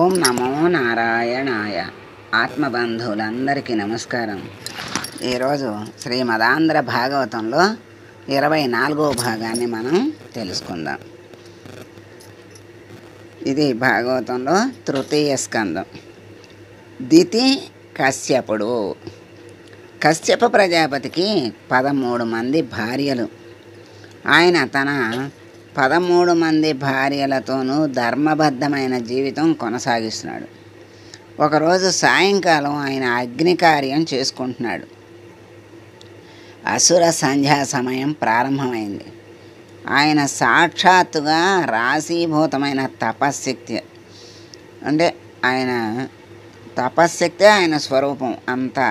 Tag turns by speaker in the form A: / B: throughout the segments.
A: ఓం నమో నారాయణాయ. ఆత్మబంధువులందరికీ నమస్కారం. ఈరోజు శ్రీమదాంధ్ర భాగవతంలో 24వ భాగాన్ని మనం తెలుసుకుందాం. ఇది భాగవతంలో తృతీయ స్కందం. దితి కశ్యపుడు. కశ్యప ప్రజాపతికి 13 మంది భార్యలు. ఆయన తన 13 మంది భార్యలతోనూ ధర్మబద్ధమైన జీవితం కొనసాగిస్తున్నాడు. ఒకరోజు సాయంకాలం ఆయన అగ్ని కార్యం చేసుకుంటున్నాడు. అసుర సంధ్యా సమయం ప్రారంభమైంది. ఆయన సాక్షాత్తుగా రాశీభూతమైన తపశ్శక్తి, అంటే ఆయన తపశ్శక్తే ఆయన స్వరూపం అంతా.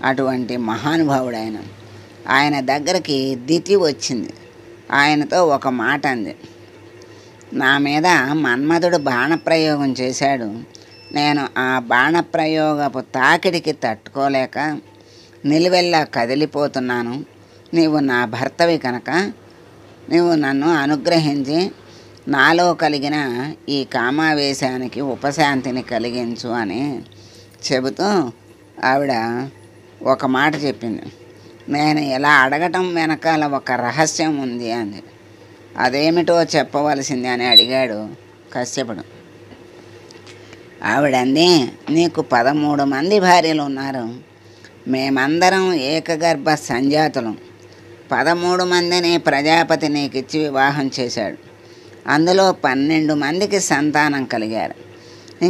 A: అటువంటి మహానుభావుడు ఆయన. ఆయన దగ్గరికి దితి వచ్చింది. ఆయనతో ఒక మాట అంది. నా మీద మన్మధుడు బాణప్రయోగం చేశాడు. నేను ఆ బాణప్రయోగపు తాకిడికి తట్టుకోలేక నిలువెల్లా కదిలిపోతున్నాను. నీవు నా భర్తవి కనుక నీవు నన్ను అనుగ్రహించి నాలో కలిగిన ఈ కామావేశానికి ఉపశాంతిని కలిగించు అని చెబుతూ ఆవిడ ఒక మాట చెప్పింది. నేను ఇలా అడగటం వెనకాల ఒక రహస్యం ఉంది అంది. అదేమిటో చెప్పవలసింది అని అడిగాడు కశ్యపుడు. ఆవిడంది, నీకు 13 మంది భార్యలు ఉన్నారు. మేమందరం ఏకగర్భ సంజాతులం. 13 మందిని ప్రజాపతి నీకిచ్చి వివాహం చేశాడు. అందులో 12 మందికి సంతానం కలిగారు.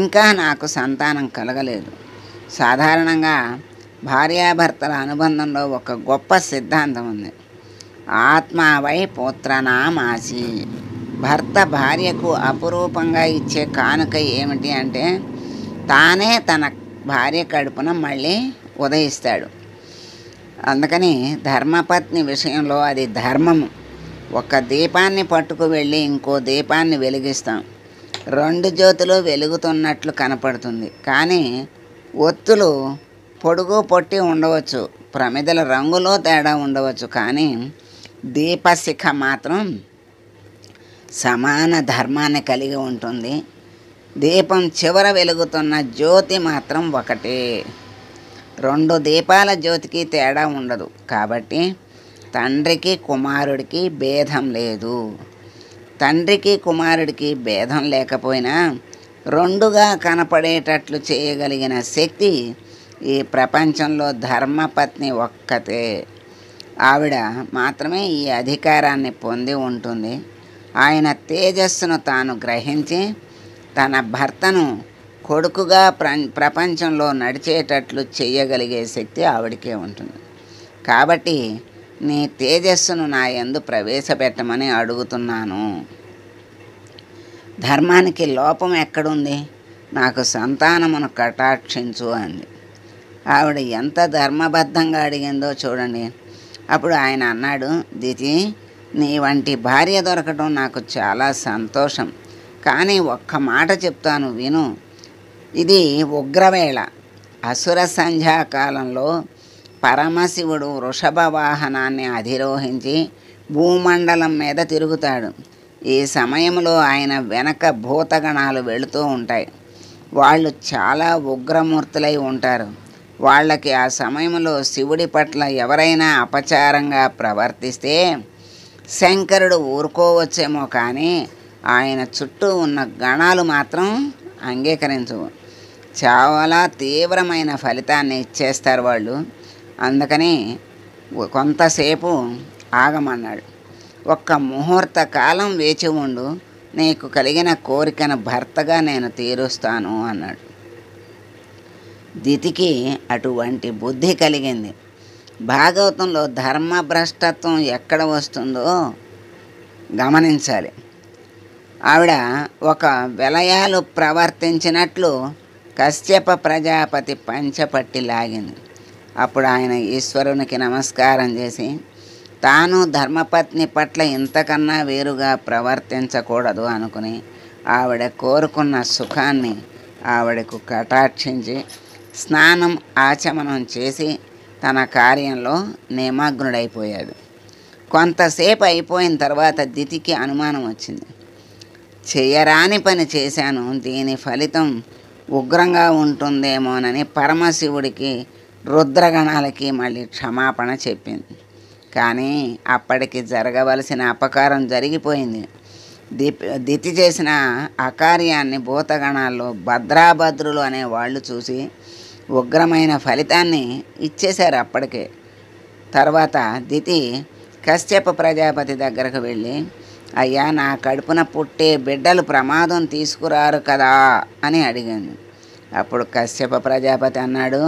A: ఇంకా నాకు సంతానం కలగలేదు. సాధారణంగా భార్యాభర్తల అనుబంధంలో ఒక గొప్ప సిద్ధాంతం ఉంది. ఆత్మావై పుత్రనామాసి. భర్త భార్యకు అపురూపంగా ఇచ్చే కానుక ఏమిటి అంటే తానే తన భార్య కడుపున మళ్ళీ ఉదయిస్తాడు. అందుకని ధర్మపత్ని విషయంలో అది ధర్మము. ఒక దీపాన్ని పట్టుకు వెళ్ళి ఇంకో దీపాన్ని వెలిగిస్తాం. 2 జ్యోతులు వెలుగుతున్నట్లు కనపడుతుంది. కానీ ఒత్తులు పొడుగు పొట్టి ఉండవచ్చు, ప్రమిదల రంగులో తేడా ఉండవచ్చు, కానీ దీపశిఖ మాత్రం సమాన ధర్మాన్ని కలిగి ఉంటుంది. దీపం చివర వెలుగుతున్న జ్యోతి మాత్రం ఒకటే. 2 దీపాల జ్యోతికి తేడా ఉండదు. కాబట్టి తండ్రికి కుమారుడికి భేదం లేదు. తండ్రికి కుమారుడికి భేదం లేకపోయినా 2గా కనపడేటట్లు చేయగలిగిన శక్తి ఈ ప్రపంచంలో ధర్మపత్ని ఒక్కతే. ఆవిడ మాత్రమే ఈ అధికారాన్ని పొంది ఉంటుంది. ఆయన తేజస్సును తాను గ్రహించి తన భర్తను కొడుకుగా ప్రపంచంలో నడిచేటట్లు చేయగలిగే శక్తి ఆవిడకే ఉంటుంది. కాబట్టి నీ తేజస్సును నా యందు ప్రవేశపెట్టమని అడుగుతున్నాను. ధర్మానికి లోపం ఎక్కడుంది? నాకు సంతానమును కటాక్షించు అంది. ఆవిడ ఎంత ధర్మబద్ధంగా అడిగిందో చూడండి. అప్పుడు ఆయన అన్నాడు, దితి, నీ వంటి భార్య దొరకటం నాకు చాలా సంతోషం. కానీ ఒక్క మాట చెప్తాను విను. ఇది ఉగ్రవేళ. అసుర సంధ్యాకాలంలో పరమశివుడు వృషభ వాహనాన్ని అధిరోహించి భూమండలం మీద తిరుగుతాడు. ఈ సమయంలో ఆయన వెనక భూతగణాలు వెళుతూ ఉంటాయి. వాళ్ళు చాలా ఉగ్రమూర్తులై ఉంటారు. వాళ్ళకి ఆ సమయంలో శివుడి పట్ల ఎవరైనా అపచారంగా ప్రవర్తిస్తే శంకరుడు ఊరుకోవచ్చేమో, కానీ ఆయన చుట్టూ ఉన్న గణాలు మాత్రం అంగీకరించవు. చాలా తీవ్రమైన ఫలితాన్ని ఇచ్చేస్తారు వాళ్ళు. అందుకని కొంతసేపు ఆగమన్నాడు. ఒక్క ముహూర్త కాలం వేచి ఉండు. నీకు కలిగిన కోరికను భర్తగా నేను తీరుస్తాను అన్నాడు. దితికి అటువంటి బుద్ధి కలిగింది. భాగవతంలో ధర్మభ్రష్టత్వం ఎక్కడ వస్తుందో గమనించాలి. ఆవిడ ఒక విలయాలు ప్రవర్తించినట్లు కశ్యప ప్రజాపతి పంచపట్టి లాగింది. అప్పుడు ఆయన ఈశ్వరునికి నమస్కారం చేసి తాను ధర్మపత్ని పట్ల ఇంతకన్నా వేరుగా ప్రవర్తించకూడదు అనుకుని ఆవిడ కోరుకున్న సుఖాన్ని ఆవిడకు కటాక్షించి స్నానం ఆచమనం చేసి తన కార్యంలో నిమగ్నుడైపోయాడు. కొంతసేపు అయిపోయిన తర్వాత దితికి అనుమానం వచ్చింది. చేయరాని పని చేశాను, దీని ఫలితం ఉగ్రంగా ఉంటుందేమోనని పరమశివుడికి రుద్రగణాలకి మళ్ళీ క్షమాపణ చెప్పింది. కానీ అప్పటికి జరగవలసిన అపకారం జరిగిపోయింది. దితి చేసిన అకార్యాన్ని భూతగణాల్లో భద్రాభద్రులు అనే వాళ్ళు చూసి ఉగ్రమైన ఫలితాన్ని ఇచ్చేశారు అప్పటికే. తర్వాత దితి కశ్యప ప్రజాపతి దగ్గరకు వెళ్ళి, అయ్యా, నా కడుపున పుట్టే బిడ్డలు ప్రమాదం తీసుకురారు కదా అని అడిగింది. అప్పుడు కశ్యప ప్రజాపతి అన్నాడు,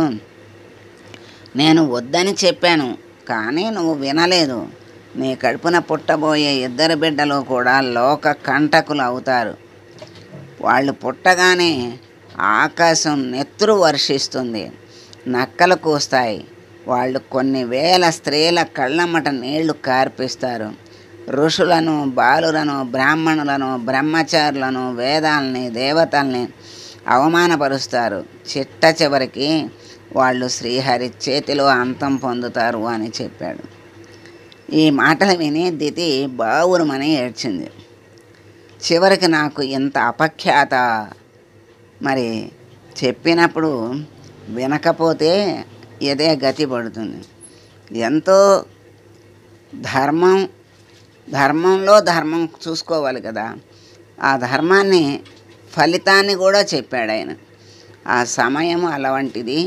A: నేను వద్దని చెప్పాను, కానీ నువ్వు వినలేదు. నీ కడుపున పుట్టబోయే 2 బిడ్డలు కూడా లోక కంటకులు అవుతారు. వాళ్ళు పుట్టగానే ఆకాశం నెత్తురు వర్షిస్తుంది, నక్కలు కూస్తాయి. వాళ్ళు కొన్ని వేల స్త్రీల కళ్ళమ్మట నీళ్లు కార్పిస్తారు. ఋషులను, బాలులను, బ్రాహ్మణులను, బ్రహ్మచారులను, వేదాలని, దేవతల్ని అవమానపరుస్తారు. చిట్ట చివరికి వాళ్ళు శ్రీహరి చేతిలో అంతం పొందుతారు అని చెప్పాడు. ఈ మాటలు విని దితి బావురుమని ఏడ్చింది. చివరికి నాకు ఇంత అపఖ్యాత, మరి చెప్పినప్పుడు వినకపోతే ఇదే గతి పడుతుంది. ఎంతో ధర్మంలో ధర్మం చూసుకోవాలి కదా, ఆ ధర్మాన్ని ఫలితాన్ని కూడా చెప్పాడు ఆయన. ఆ సమయం అలాంటిది,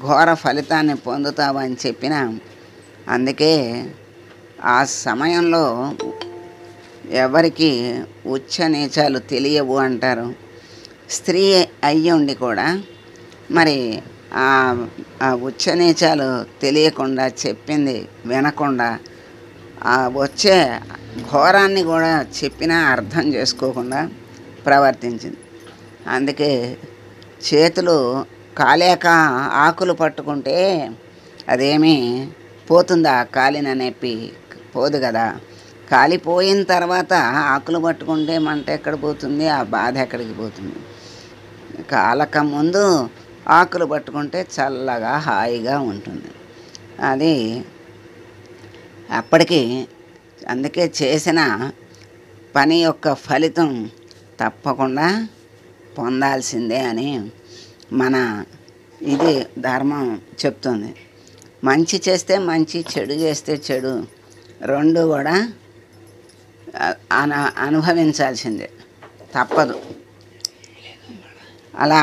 A: ఘోర ఫలితాన్ని పొందుతావని చెప్పిన. అందుకే ఆ సమయంలో ఎవరికి ఉచ్చ నీచాలు తెలియవు అంటారు. స్త్రీ అయ్యుండి కూడా మరి ఆ ఉచ్చ నీచాలు తెలియకుండా, చెప్పింది వినకుండా, వచ్చే ఘోరాన్ని కూడా చెప్పినా అర్థం చేసుకోకుండా ప్రవర్తించింది. అందుకే చేతులు కాలేక ఆకులు పట్టుకుంటే అదేమీ పోతుందా? కాలిన నొప్పి పోదు కదా. కాలిపోయిన తర్వాత ఆకులు పట్టుకుంటే మంట ఎక్కడ పోతుంది, ఆ బాధ ఎక్కడికి పోతుంది? కాలక ముందు ఆకులు పట్టుకుంటే చల్లగా హాయిగా ఉంటుంది. అది అప్పటికి. అందుకే చేసిన పని యొక్క ఫలితం తప్పకుండా పొందాల్సిందే అని మన ఇది ధర్మం చెప్తుంది. మంచి చేస్తే మంచి, చెడు చేస్తే చెడు, రెండు కూడా అనుభవించాల్సిందే, తప్పదు. అలా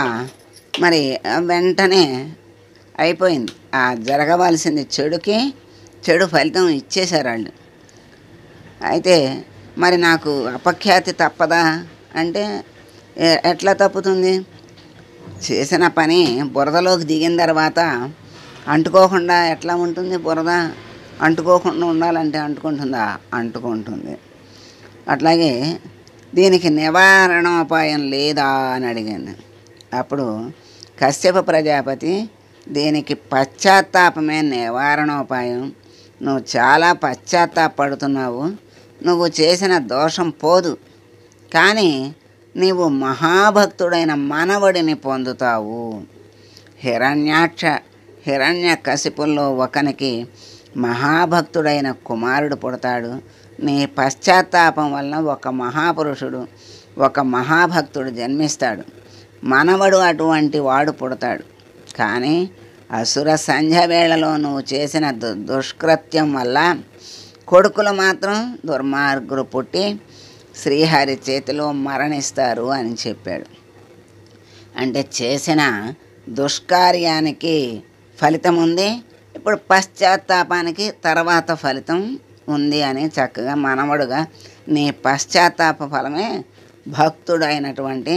A: మరి వెంటనే అయిపోయింది. ఆ జరగవలసింది చెడుకి చెడు ఫలితం ఇచ్చేశారు వాళ్ళు. అయితే మరి నాకు అపఖ్యాతి తప్పదా అంటే ఎట్లా తప్పుతుంది? చేసిన పని బురదలోకి దిగిన తర్వాత అంటుకోకుండా ఎట్లా ఉంటుంది? బురద అంటుకోకుండా ఉండాలంటే అంటుకుంటుందా? అంటుకుంటుంది. అట్లాగే దీనికి నివారణోపాయం లేదా అని అడిగాను. అప్పుడు కశ్యప ప్రజాపతి, దీనికి పశ్చాత్తాపమే నివారణోపాయం. నువ్వు చాలా పశ్చాత్తాపడుతున్నావు. నువ్వు చేసిన దోషం పోదు, కానీ నీవు మహాభక్తుడైన మనవడిని పొందుతావు. హిరణ్యకశిపుల్లో ఒకనికి మహాభక్తుడైన కుమారుడు పుడతాడు. నీ పశ్చాత్తాపం వలన ఒక మహాపురుషుడు, ఒక మహాభక్తుడు జన్మిస్తాడు. మనవడు అటువంటి వాడు పుడతాడు. కానీ అసుర సంధ్య వేళలో నువ్వు చేసిన దుష్కృత్యం వల్ల కొడుకులు మాత్రం దుర్మార్గులు పుట్టి శ్రీహరి చేతిలో మరణిస్తారు అని చెప్పాడు. అంటే చేసిన దుష్కార్యానికి ఫలితం ఉంది, ఇప్పుడు పశ్చాత్తాపానికి తర్వాత ఫలితం ఉంది అని చక్కగా మనవడుగా నీ పశ్చాత్తాప ఫలమే భక్తుడైనటువంటి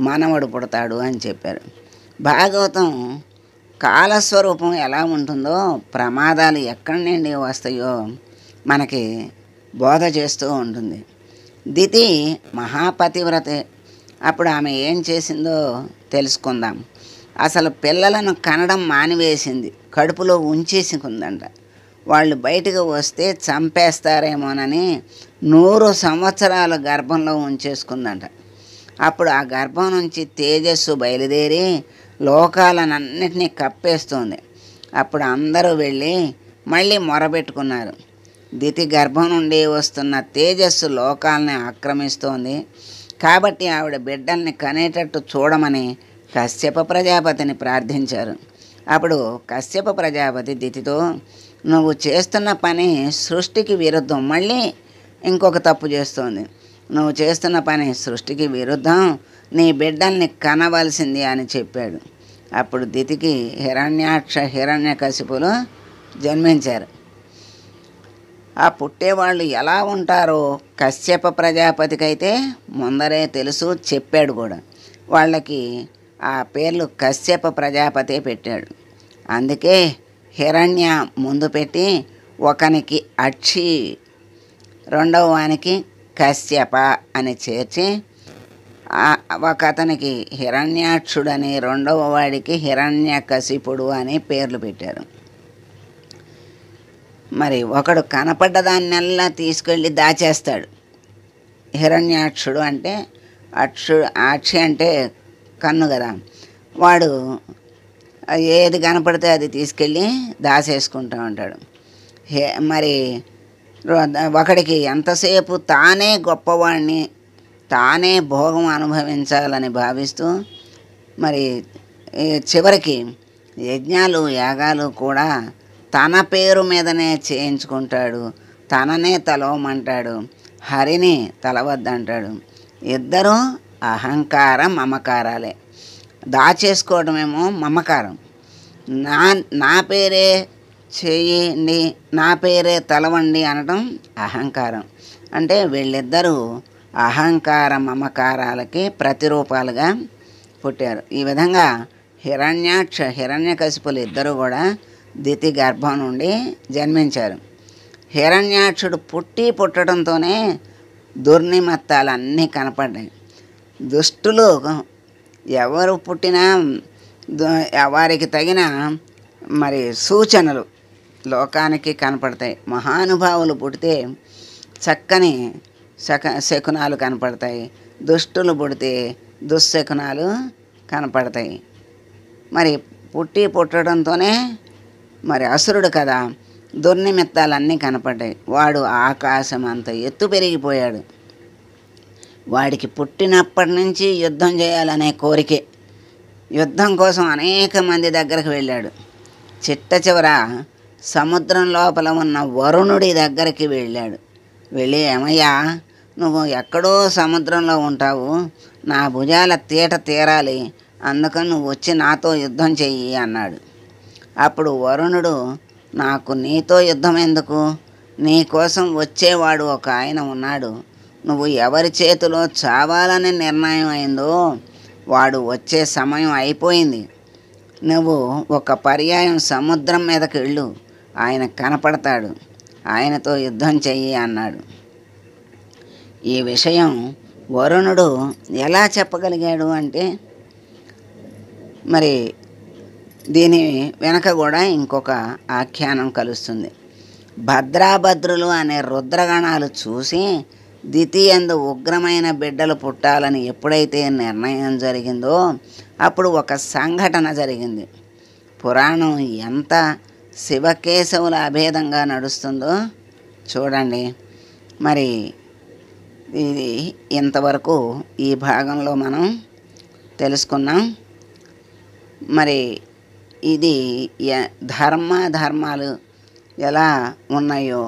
A: మనవడు పుడతాడు అని చెప్పారు. భాగవతం కాలస్వరూపం ఎలా ఉంటుందో, ప్రమాదాలు ఎక్కడి నుండి వస్తాయో మనకి బోధ చేస్తూ ఉంటుంది. దితి మహాపతివ్రతే. అప్పుడు ఆమె ఏం చేసిందో తెలుసుకుందాం. అసలు పిల్లలను కనడం మానివేసింది, కడుపులో ఉంచేసుకుందంట. వాళ్ళు బయటకు వస్తే చంపేస్తారేమోనని 100 సంవత్సరాల గర్భంలో ఉంచేసుకుందంట. అప్పుడు ఆ గర్భం నుంచి తేజస్సు బయలుదేరి లోకాలనన్నిటినీ కప్పేస్తుంది. అప్పుడు అందరూ వెళ్ళి మళ్ళీ మొరబెట్టుకున్నారు. దితి గర్భం నుండి వస్తున్న తేజస్సు లోకాలని ఆక్రమిస్తోంది. కాబట్టి ఆవిడ బిడ్డల్ని కనేటట్టు చూడమని కశ్యప ప్రజాపతిని ప్రార్థించారు. అప్పుడు కశ్యప ప్రజాపతి దితితో, నువ్వు చేస్తున్న పని సృష్టికి విరుద్ధం, మళ్ళీ ఇంకొక తప్పు చేస్తోంది. నువ్వు చేస్తున్న పని సృష్టికి విరుద్ధం, నీ బిడ్డల్ని కనవలసింది అని చెప్పాడు. అప్పుడు దితికి హిరణ్యాక్ష హిరణ్యకశిపులు జన్మించారు. ఆ పుట్టేవాళ్ళు ఎలా ఉంటారో కశ్యప ప్రజాపతికి అయితే ముందరే తెలుసు, చెప్పాడు కూడా. వాళ్ళకి ఆ పేర్లు కశ్యప ప్రజాపతే పెట్టాడు. అందుకే హిరణ్య ముందు పెట్టి ఒకనికి అక్షి, రెండవ వానికి కశ్యప అని చేర్చి ఒక అతనికి హిరణ్యాక్షుడని, రెండవ వాడికి హిరణ్యకశిపుడు అని పేర్లు పెట్టారు. మరి ఒకడు కనపడ్డదాన్నెల్లా తీసుకెళ్ళి దాచేస్తాడు. హిరణ్యాక్షుడు అంటే అక్షి అంటే కన్ను కదా, వాడు ఏది కనపడితే అది తీసుకెళ్ళి దాచేసుకుంటూ ఉంటాడు. మరి ఒకడికి ఎంతసేపు తానే గొప్పవాడిని, తానే భోగం అనుభవించాలని భావిస్తూ మరి చివరికి యజ్ఞాలు యాగాలు కూడా తన పేరు మీదనే చేయించుకుంటాడు, తననే తలవమంటాడు, హరిని తలవద్దంటాడు. ఇద్దరూ అహంకార మమకారాలే. దాచేసుకోవడమేమో మమకారం, నా పేరే చేయండి, నా పేరే తలవండి అనడం అహంకారం. అంటే వీళ్ళిద్దరూ అహంకార మమకారాలకి ప్రతిరూపాలుగా పుట్టారు. ఈ విధంగా హిరణ్యాక్ష హిరణ్యకశిపులు ఇద్దరు కూడా దితి గర్భం నుండి జన్మించారు. హిరణ్యాక్షుడు పుట్టడంతోనే దుర్నిమత్తాలన్నీ కనపడ్డాయి. దుష్టులు ఎవరు పుట్టినా వారికి తగిన మరి సూచనలు లోకానికి కనపడతాయి. మహానుభావులు పుడితే చక్కని శకునాలు కనపడతాయి, దుష్టులు పుడితే దుశ్శకునాలు కనపడతాయి. మరి పుట్టడంతోనే మరి అసురుడు కదా, దుర్నిమిత్తాలన్నీ కనపడ్డాయి. వాడు ఆకాశం అంత ఎత్తు పెరిగిపోయాడు. వాడికి పుట్టినప్పటి నుంచి యుద్ధం చేయాలనే కోరికే. యుద్ధం కోసం అనేక మంది దగ్గరకు వెళ్ళాడు. చిట్ట చివర సముద్రం లోపల ఉన్న వరుణుడి దగ్గరికి వెళ్ళాడు. వెళ్ళి, ఏమయ్యా, నువ్వు ఎక్కడో సముద్రంలో ఉంటావు, నా భుజాల తీట తీరాలి, అందుకని నువ్వు వచ్చి నాతో యుద్ధం చెయ్యి అన్నాడు. అప్పుడు వరుణుడు, నాకు నీతో యుద్ధం ఎందుకు, నీ కోసం వచ్చేవాడు ఒక ఆయన ఉన్నాడు, నువ్వు ఎవరి చేతిలో చావాలని నిర్ణయం అయిందో వాడు వచ్చే సమయం అయిపోయింది, నువ్వు ఒక పర్యాయం సముద్రం మీదకి వెళ్ళు, ఆయన కనపడతాడు, ఆయనతో యుద్ధం చెయ్యి అన్నాడు. ఈ విషయం వరుణుడు ఎలా చెప్పగలిగాడు అంటే, మరి దీని వెనక కూడా ఇంకొక ఆఖ్యానం కలుస్తుంది. భద్రాభద్రులు అనే రుద్రగణాలు చూసి దితి యందు ఉగ్రమైన బిడ్డలు పుట్టాలని ఎప్పుడైతే నిర్ణయం జరిగిందో అప్పుడు ఒక సంఘటన జరిగింది. పురాణం ఎంత శివకేశవుల అభేదంగా నడుస్తుందో చూడండి. మరి ఇది ఇంతవరకు ఈ భాగంలో మనం తెలుసుకున్నాం. మరి ఇది ధర్మాలు ఎలా ఉన్నాయో,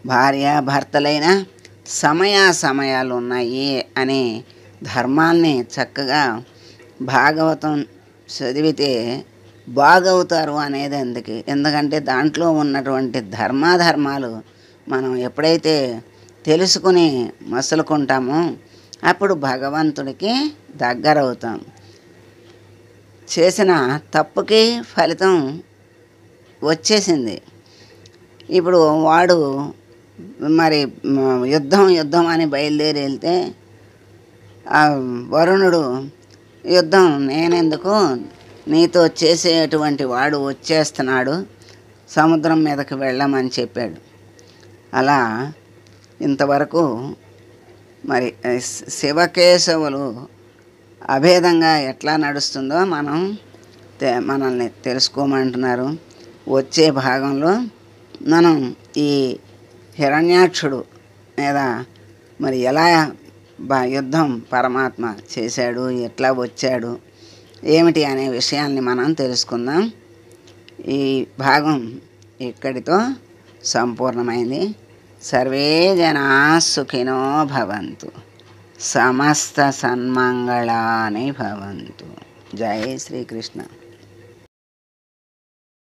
A: భార్యాభర్తలైన సమయాలు ఉన్నాయి అనే ధర్మాల్ని చక్కగా భాగవతం చదివితే బాగవుతారు అనేది ఎందుకంటే దాంట్లో ఉన్నటువంటి ధర్మాలు మనం ఎప్పుడైతే తెలుసుకుని మసులుకుంటామో అప్పుడు భగవంతుడికి దగ్గరవుతాం. చేసిన తప్పుకి ఫలితం వచ్చేసింది. ఇప్పుడు వాడు మరి యుద్ధం అని బయలుదేరి వెళ్తే వరుణుడు, యుద్ధం నేనెందుకు, నీతో చేసేటువంటి వాడు వచ్చేస్తున్నాడు, సముద్రం మీదకి వెళ్ళమని చెప్పాడు. అలా ఇంతవరకు మరి శివకేశవులు అభేదంగా ఎట్లా నడుస్తుందో మనల్ని తెలుసుకోమంటున్నారు. వచ్చే భాగంలో మనం ఈ హిరణ్యాక్షుడు మీద మరి ఎలా యుద్ధం పరమాత్మ చేశాడు, ఎట్లా వచ్చాడు, ఏమిటి అనే విషయాన్ని మనం తెలుసుకుందాం. ఈ భాగం ఇక్కడితో సంపూర్ణమైంది. సర్వే జనా సుఖినో భవంతు, సమస్త సన్మంగళాని భవంతు. జై శ్రీకృష్ణ.